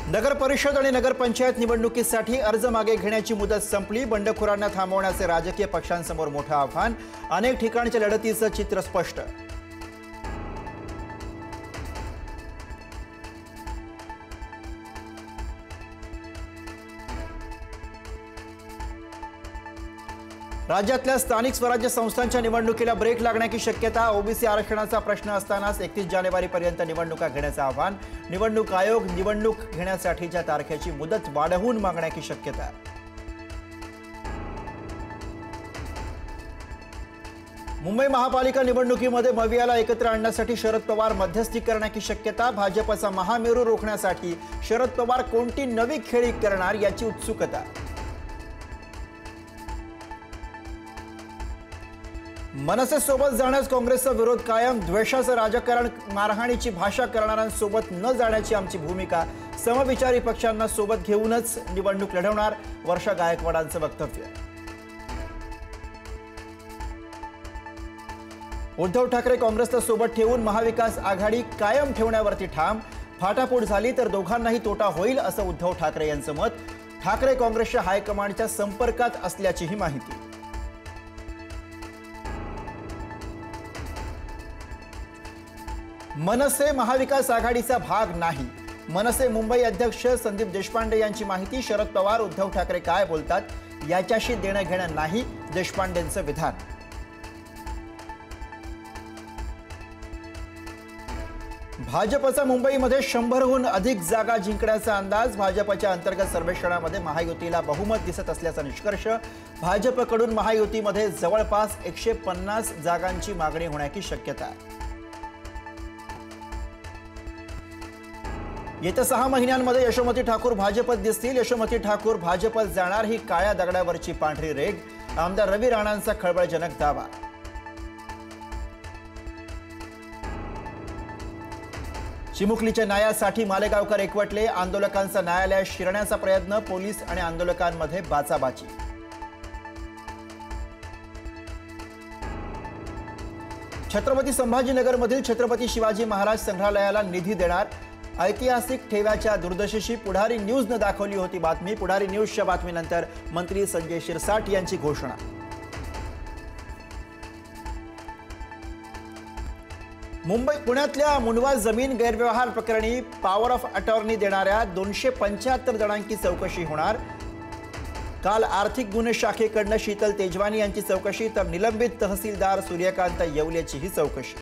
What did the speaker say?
नगर परिषद आणि नगरपंचायत निवडणुकीसाठी अर्ज मागे घेण्याची मुदत संपली। बंडखोरांना थांबवण्याचे राजकीय पक्षांसमोर मोठं आव्हान। अनेक ठिकाणच्या लढतीचं चित्र स्पष्ट। राज्यातल्या स्थानिक स्वराज्य संस्थांच्या निवडणुकीला ब्रेक लागण्याची शक्यता। ओबीसी आरक्षणाचा प्रश्न असतानाच 31 जानेवारीपर्यंत निवडणुका घेण्याचं आव्हान। निवडणूक आयोग निवडणूक घेण्यासाठीच्या तारखेची मुदत वाढवून मागण्याची शक्यता। मुंबई महापालिका निवडणुकीमध्ये मवियाला एकत्र आणण्यासाठी शरद पवार मध्यस्थी करण्याची शक्यता। भाजपचा महामेरू रोखण्यासाठी शरद पवार कोणती नवी खेळी करणार याची उत्सुकता। मनसे सोबत जाण्यास काँग्रेसचा विरोध कायम। द्वेषाचं राजकारण, मारहाणीची भाषा करणाऱ्यांसोबत न जाण्याची आमची भूमिका। समविचारी पक्षांना सोबत घेऊनच निवडणूक लढवणार, वर्षा गायकवाडांचं वक्तव्य। उद्धव ठाकरे काँग्रेसला सोबत ठेवून महाविकास आघाडी कायम ठेवण्यावरती ठाम। फाटाफूट झाली तर दोघांनाही तोटा होईल असं उद्धव ठाकरे यांचं मत। ठाकरे काँग्रेसच्या हायकमांडच्या संपर्कात असल्याचीही माहिती। मनसे महाविकास आघाडीचा भाग नाही, मनसे मुंबई अध्यक्ष संदीप देशपांडे यांची माहिती। शरद पवार उद्धव ठाकरे काय बोलतात याच्याशी देणं घेणं नाही, देशपांडेंचं विधान। भाजपचा मुंबईमध्ये 100हून अधिक जागा जिंकण्याचा अंदाज। भाजपच्या अंतर्गत सर्वेक्षणामध्ये महायुतीला बहुमत दिसत असल्याचा निष्कर्ष। भाजपकडून महायुतीमध्ये जवळपास 150 जागांची मागणी होण्याची शक्यता। येत्या 6 महिन्यांमध्ये यशोमती ठाकूर भाजपत दिसतील। यशोमती ठाकूर भाजपत जाणार ही काळ्या दगडावरची पांढरी रेघ। आमदार रवी राणांचा खळबळजनक दावा। चिमुकलीच्या न्यायासाठी मालेगावकर एकवटले। आंदोलकांचा न्यायालयात शिरण्याचा प्रयत्न, पोलीस आणि आंदोलकांमध्ये बाचाबाची। छत्रपती संभाजीनगरमधील छत्रपती शिवाजी महाराज संग्रहालयाला निधी देणार। ऐतिहासिक ठेव्याच्या दुर्दशेशी पुढारी न्यूजनं दाखवली होती बातमी। पुढारी न्यूजच्या बातमीनंतर मंत्री संजय शिरसाट यांची घोषणा। पुण्यातल्या मुंडवा जमीन गैरव्यवहार प्रकरणी पॉवर ऑफ अटॉर्नी देणाऱ्या 275 जणांची चौकशी होणार। काल आर्थिक गुन्हे शाखेकडून शीतल तेजवानी यांची चौकशी, तर निलंबित तहसीलदार सूर्यकांत येवलेचीही चौकशी।